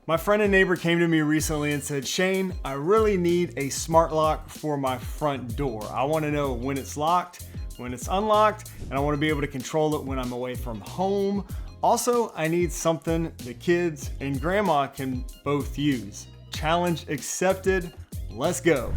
My friend and neighbor came to me recently and said, Shane, I really need a smart lock for my front door. I want to know when it's locked, when it's unlocked, and I want to be able to control it when I'm away from home. Also, I need something the kids and grandma can both use. Challenge accepted. Let's go.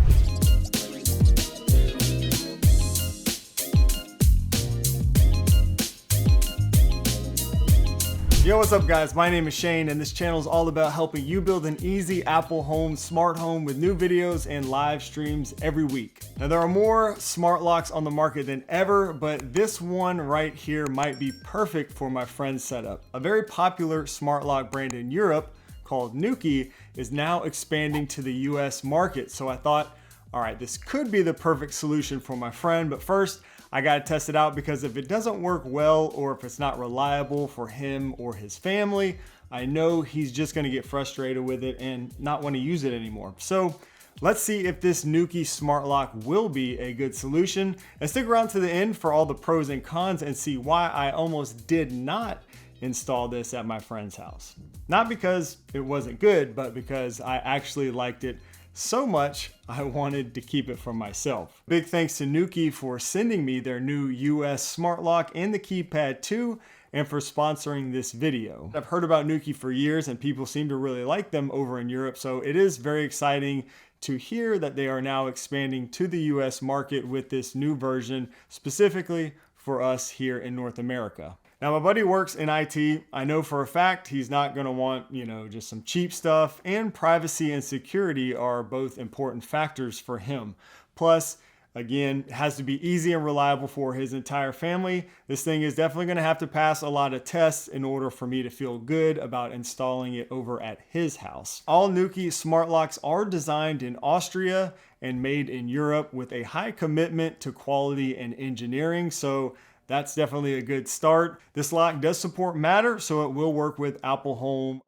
Yo, what's up guys? My name is Shane and this channel is all about helping you build an easy Apple Home smart home with new videos and live streams every week. Now there are more smart locks on the market than ever, but this one right here might be perfect for my friend's setup. A very popular smart lock brand in Europe called Nuki is now expanding to the US market. So I thought, all right, this could be the perfect solution for my friend, but first I gotta test it out because if it doesn't work well or if it's not reliable for him or his family, I know he's just gonna get frustrated with it and not wanna use it anymore. So let's see if this Nuki Smart Lock will be a good solution, and stick around to the end for all the pros and cons and see why I almost did not install this at my friend's house. Not because it wasn't good, but because I actually liked it so much I wanted to keep it for myself. Big thanks to Nuki for sending me their new US Smart Lock and the Keypad too, and for sponsoring this video. I've heard about Nuki for years and people seem to really like them over in Europe, so it is very exciting to hear that they are now expanding to the US market with this new version specifically for us here in North America. Now my buddy works in IT. I know for a fact he's not gonna want, just some cheap stuff, and privacy and security are both important factors for him. Plus, again, it has to be easy and reliable for his entire family. This thing is definitely gonna have to pass a lot of tests in order for me to feel good about installing it over at his house. All Nuki smart locks are designed in Austria and made in Europe with a high commitment to quality and engineering, so that's definitely a good start. This lock does support Matter, so it will work with Apple Home,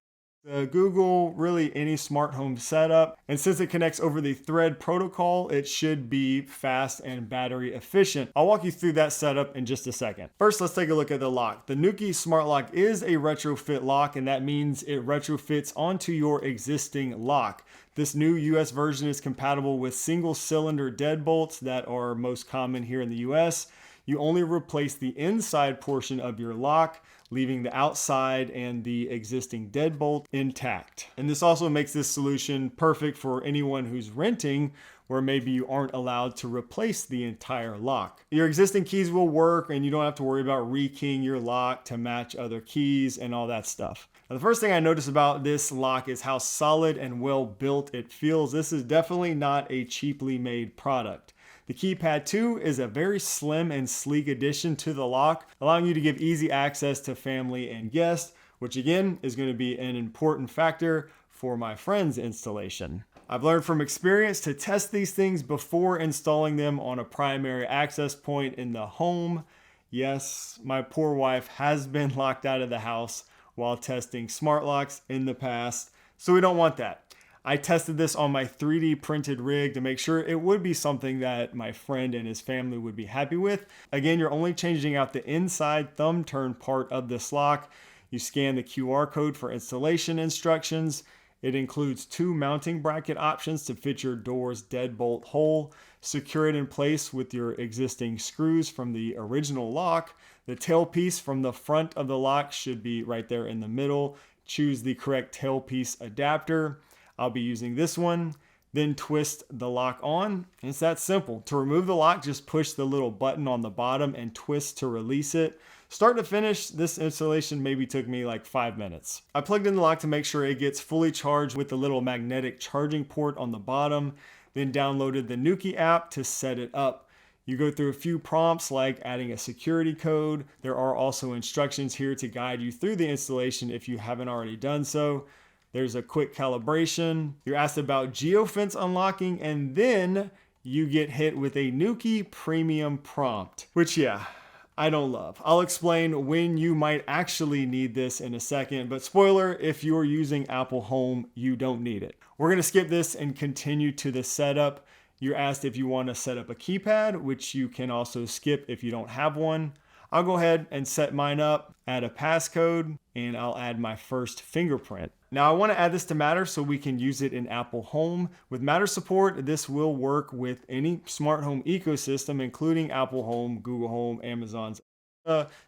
Google, really any smart home setup. And since it connects over the Thread protocol, it should be fast and battery efficient. I'll walk you through that setup in just a second. First, let's take a look at the lock. The Nuki Smart Lock is a retrofit lock, and that means it retrofits onto your existing lock. This new US version is compatible with single cylinder deadbolts that are most common here in the US. You only replace the inside portion of your lock, leaving the outside and the existing deadbolt intact. And this also makes this solution perfect for anyone who's renting, where maybe you aren't allowed to replace the entire lock. Your existing keys will work and you don't have to worry about rekeying your lock to match other keys and all that stuff. Now, the first thing I notice about this lock is how solid and well built it feels. This is definitely not a cheaply made product. The Keypad 2 is a very slim and sleek addition to the lock, allowing you to give easy access to family and guests, which again is going to be an important factor for my friend's installation. I've learned from experience to test these things before installing them on a primary access point in the home. Yes, my poor wife has been locked out of the house while testing smart locks in the past, so we don't want that. I tested this on my 3D printed rig to make sure it would be something that my friend and his family would be happy with. Again, you're only changing out the inside thumb turn part of this lock. You scan the QR code for installation instructions. It includes 2 mounting bracket options to fit your door's deadbolt hole. Secure it in place with your existing screws from the original lock. The tailpiece from the front of the lock should be right there in the middle. Choose the correct tailpiece adapter. I'll be using this one, then twist the lock on. It's that simple. To remove the lock, just push the little button on the bottom and twist to release it. Start to finish, this installation maybe took me like 5 minutes. I plugged in the lock to make sure it gets fully charged with the little magnetic charging port on the bottom, then downloaded the Nuki app to set it up. You go through a few prompts like adding a security code. There are also instructions here to guide you through the installation if you haven't already done so. There's a quick calibration. You're asked about geofence unlocking, and then you get hit with a Nuki premium prompt, which I don't love. I'll explain when you might actually need this in a second, but spoiler, if you're using Apple Home, you don't need it. We're gonna skip this and continue to the setup. You're asked if you wanna set up a keypad, which you can also skip if you don't have one. I'll go ahead and set mine up, add a passcode, and I'll add my first fingerprint. Now I want to add this to Matter so we can use it in Apple Home. With Matter support, this will work with any smart home ecosystem, including Apple Home, Google Home, Amazon's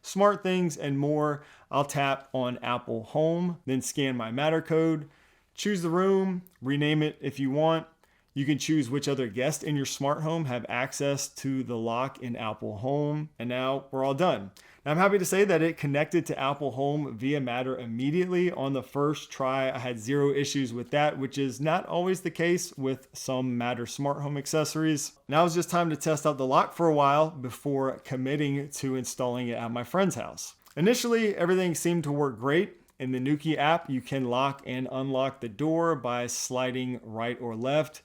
smart things, and more. I'll tap on Apple Home, then scan my Matter code, choose the room, rename it if you want. You can choose which other guests in your smart home have access to the lock in Apple Home. And now we're all done. Now I'm happy to say that it connected to Apple Home via Matter immediately on the first try. I had zero issues with that, which is not always the case with some Matter smart home accessories. Now it's just time to test out the lock for a while before committing to installing it at my friend's house. Initially, everything seemed to work great. In the Nuki app, you can lock and unlock the door by sliding right or left.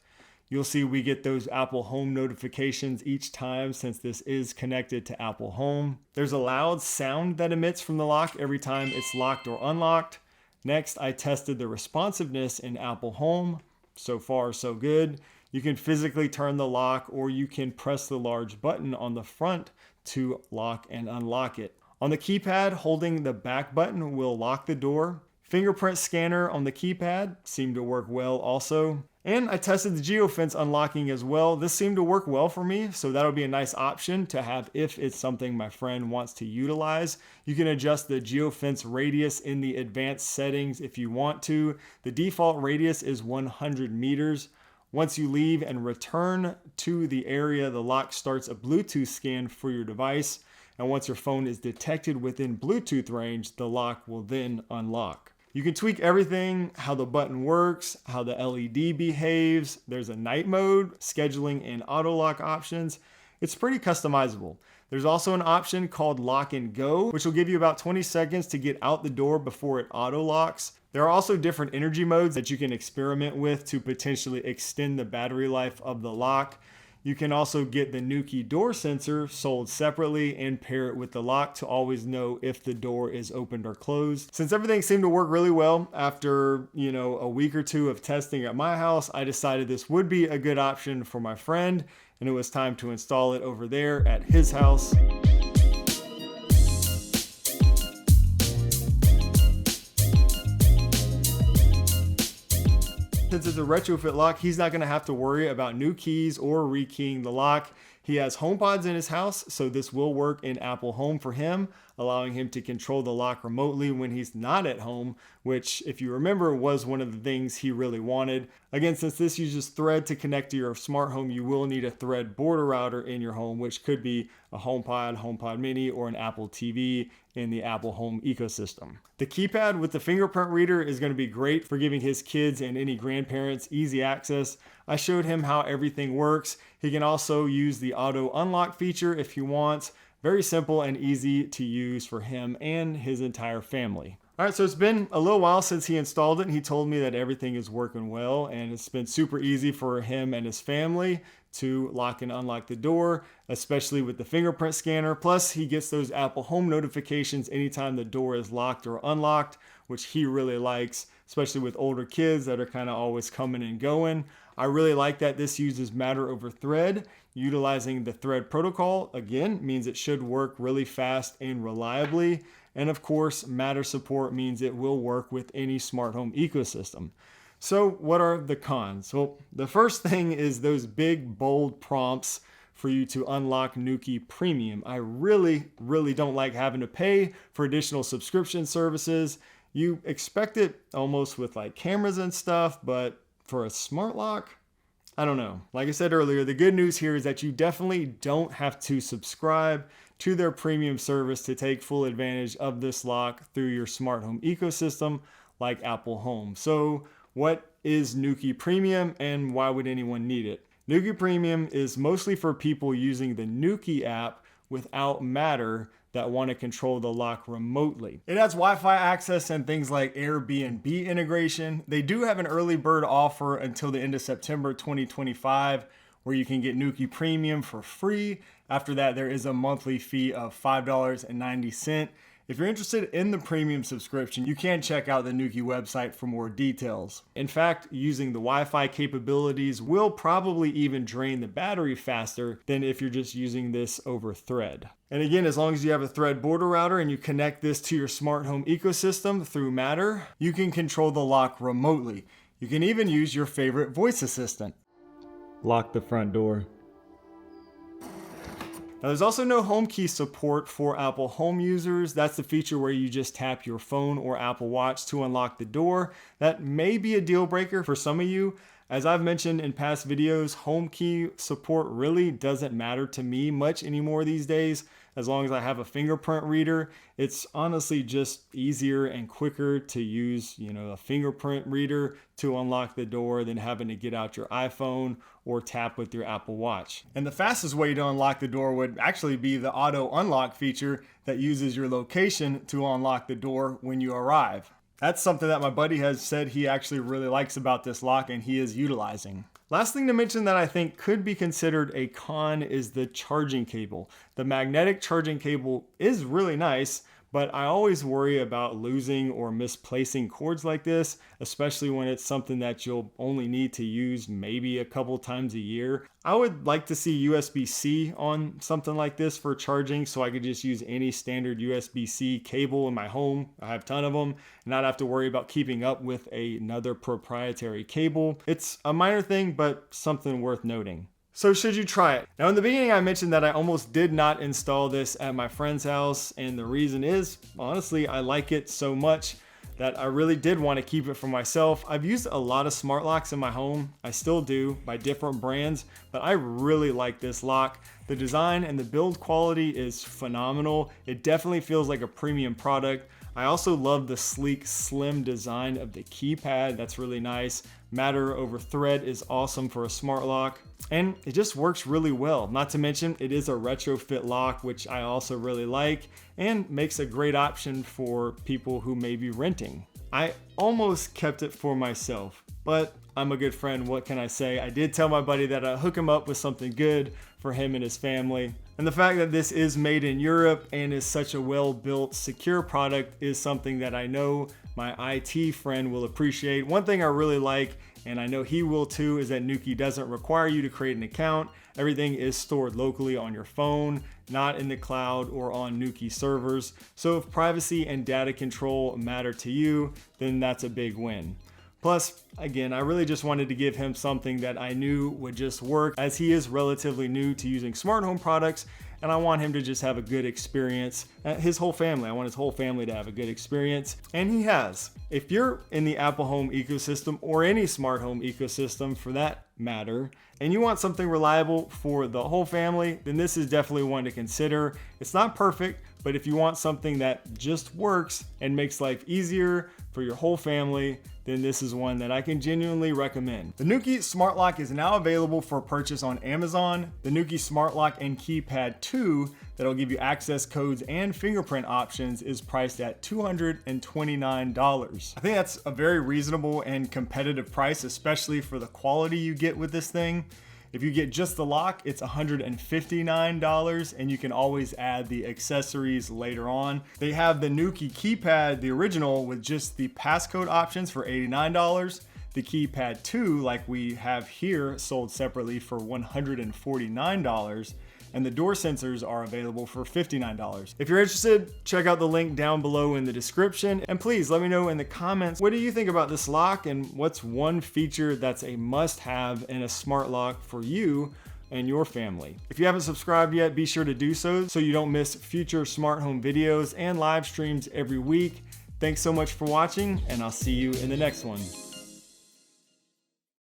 You'll see we get those Apple Home notifications each time since this is connected to Apple Home. There's a loud sound that emits from the lock every time it's locked or unlocked. Next, I tested the responsiveness in Apple Home. So far, so good. You can physically turn the lock, or you can press the large button on the front to lock and unlock it. On the keypad, holding the back button will lock the door. Fingerprint scanner on the keypad seemed to work well also. And I tested the geofence unlocking as well. This seemed to work well for me, so that'll be a nice option to have if it's something my friend wants to utilize. You can adjust the geofence radius in the advanced settings if you want to. The default radius is 100 meters. Once you leave and return to the area, the lock starts a Bluetooth scan for your device. And once your phone is detected within Bluetooth range, the lock will then unlock. You can tweak everything, how the button works, how the LED behaves. There's a night mode, scheduling, and auto lock options. It's pretty customizable. There's also an option called Lock and Go, which will give you about 20 seconds to get out the door before it auto locks. There are also different energy modes that you can experiment with to potentially extend the battery life of the lock. You can also get the Nuki door sensor sold separately and pair it with the lock to always know if the door is opened or closed. Since everything seemed to work really well after, a week or two of testing at my house, I decided this would be a good option for my friend, and it was time to install it over there at his house. Since it's a retrofit lock, he's not going to have to worry about new keys or rekeying the lock. He has HomePods in his house, so this will work in Apple Home for him, allowing him to control the lock remotely when he's not at home, which, if you remember, was one of the things he really wanted. Again, since this uses Thread to connect to your smart home, you will need a Thread border router in your home, which could be a HomePod, HomePod Mini, or an Apple TV in the Apple Home ecosystem. The keypad with the fingerprint reader is going to be great for giving his kids and any grandparents easy access. I showed him how everything works. He can also use the auto unlock feature if he wants. Very simple and easy to use for him and his entire family. All right, so it's been a little while since he installed it, and he told me that everything is working well, and it's been super easy for him and his family to lock and unlock the door, especially with the fingerprint scanner. Plus, he gets those Apple Home notifications anytime the door is locked or unlocked, which he really likes, especially with older kids that are kind of always coming and going. I really like that this uses Matter over Thread. Utilizing the Thread protocol, again, means it should work really fast and reliably. And of course, Matter support means it will work with any smart home ecosystem. So what are the cons? Well, the first thing is those big, bold prompts for you to unlock Nuki Premium. I really don't like having to pay for additional subscription services. You expect it almost with like cameras and stuff, but for a smart lock, I don't know. Like I said earlier, the good news here is that you definitely don't have to subscribe to their premium service to take full advantage of this lock through your smart home ecosystem like Apple Home. So what is Nuki Premium and why would anyone need it? Nuki Premium is mostly for people using the Nuki app without Matter that want to control the lock remotely. It has Wi-Fi access and things like Airbnb integration. They do have an early bird offer until the end of September 2025 where you can get Nuki Premium for free. After that, there is a monthly fee of $5.90. If you're interested in the premium subscription, you can check out the Nuki website for more details. In fact, using the Wi-Fi capabilities will probably even drain the battery faster than if you're just using this over Thread. And again, as long as you have a Thread border router and you connect this to your smart home ecosystem through Matter, you can control the lock remotely. You can even use your favorite voice assistant. Lock the front door. Now, there's also no HomeKey support for Apple Home users. That's the feature where you just tap your phone or Apple Watch to unlock the door. That may be a deal breaker for some of you. As I've mentioned in past videos, HomeKey support really doesn't matter to me much anymore these days. As long as I have a fingerprint reader, it's honestly just easier and quicker to use, a fingerprint reader to unlock the door than having to get out your iPhone or tap with your Apple Watch. And the fastest way to unlock the door would actually be the auto unlock feature that uses your location to unlock the door when you arrive. That's something that my buddy has said he actually really likes about this lock and he is utilizing. Last thing to mention that I think could be considered a con is the charging cable. The magnetic charging cable is really nice, but I always worry about losing or misplacing cords like this, especially when it's something that you'll only need to use maybe a couple times a year. I would like to see USB-C on something like this for charging, so I could just use any standard USB-C cable in my home. I have a ton of them, and not have to worry about keeping up with another proprietary cable. It's a minor thing, but something worth noting. So should you try it? Now, in the beginning, I mentioned that I almost did not install this at my friend's house, and the reason is, honestly, I like it so much that I really did want to keep it for myself. I've used a lot of smart locks in my home. I still do, by different brands, but I really like this lock. The design and the build quality is phenomenal. It definitely feels like a premium product. I also love the sleek, slim design of the keypad. That's really nice. Matter over Thread is awesome for a smart lock. And it just works really well. Not to mention, it is a retrofit lock, which I also really like, and makes a great option for people who may be renting. I almost kept it for myself, but I'm a good friend, what can I say? I did tell my buddy that I'd hook him up with something good for him and his family. And the fact that this is made in Europe and is such a well-built, secure product is something that I know my IT friend will appreciate. One thing I really like, and I know he will too, is that Nuki doesn't require you to create an account. Everything is stored locally on your phone, not in the cloud or on Nuki servers. So if privacy and data control matter to you, then that's a big win. Plus, again, I really just wanted to give him something that I knew would just work, as he is relatively new to using smart home products, and I want him to just have a good experience. His whole family, I want his whole family to have a good experience, and he has. If you're in the Apple Home ecosystem, or any smart home ecosystem for that matter, and you want something reliable for the whole family, then this is definitely one to consider. It's not perfect, but if you want something that just works and makes life easier for your whole family, then this is one that I can genuinely recommend. The Nuki Smart Lock is now available for purchase on Amazon. The Nuki Smart Lock and Keypad 2, that'll give you access codes and fingerprint options, is priced at $229. I think that's a very reasonable and competitive price, especially for the quality you get with this thing. If you get just the lock, it's $159, and you can always add the accessories later on. They have the Nuki Keypad, the original, with just the passcode options for $89. The Keypad 2, like we have here, sold separately for $149. And the door sensors are available for $59. If you're interested, check out the link down below in the description. And please let me know in the comments, what do you think about this lock, and what's one feature that's a must-have in a smart lock for you and your family? If you haven't subscribed yet, be sure to do so you don't miss future smart home videos and live streams every week. Thanks so much for watching, and I'll see you in the next one.